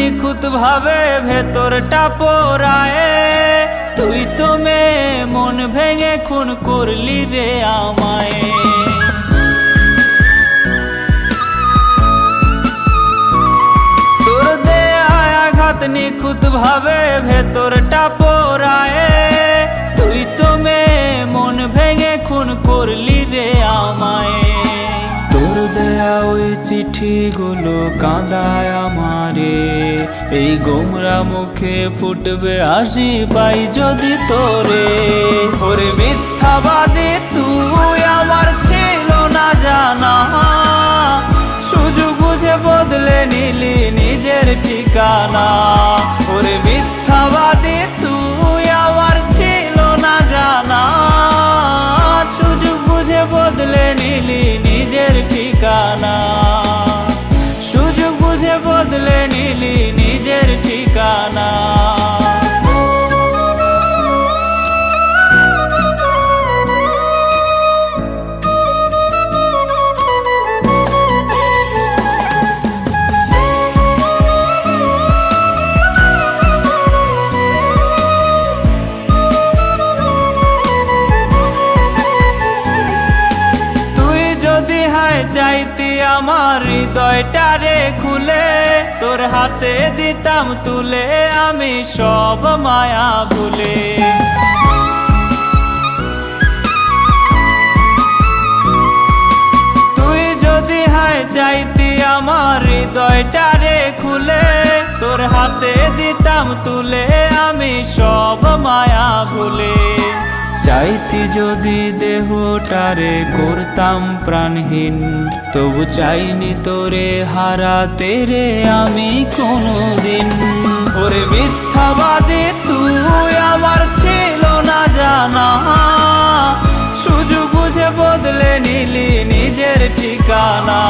নিখুঁত ভাবে ভেতরটা পোড়ায়, তুই তো মেয়ে মন ভেঙে খুন করলি রে আমায়। তোর দেয়া আঘাত নিখুঁত ভাবে ভেতরটা পোড়ায়, তুই তো মেয়ে মন ভেঙে খুন করলি রে আমায়। তোর দেয়া ওই চিঠিগুলো কাঁদায় আমারে, এই গোমরা মুখে ফুটবে হাসি পাই যদি তোরে। ওরে মিথ্যাবাদী তুই আমার ছিল না জানা, সুযোগ বুঝে বদলে নিলি নিজের ঠিকানা। ওরে মিথ্যাবাদী তুই আমার ছিল না জানা, সুযোগ বুঝে বদলে নিলি নিজের ঠিকানা। সুযোগ বুঝে বদলে নিলি নিজের ঠিকানা। চাইতি আমার হৃদয়টারে খুলে, তোর হাতে দিতাম তুলে আমি সব মায়া ভুলে। তুই যদি চাইতি আমার হৃদয়টারে খুলে, তোর হাতে দিতাম তুলে আমি সব মায়া ভুলে। চাইতি যদি দেহটারে করতাম প্রাণহীন, তবু চাইনি তোরে হারাতে রে আমি কোনোদিন। ওরে মিথ্যাবাদী তুই আমার ছিল না জানা, সুযোগ বুঝে বদলে নিলি নিজের ঠিকানা।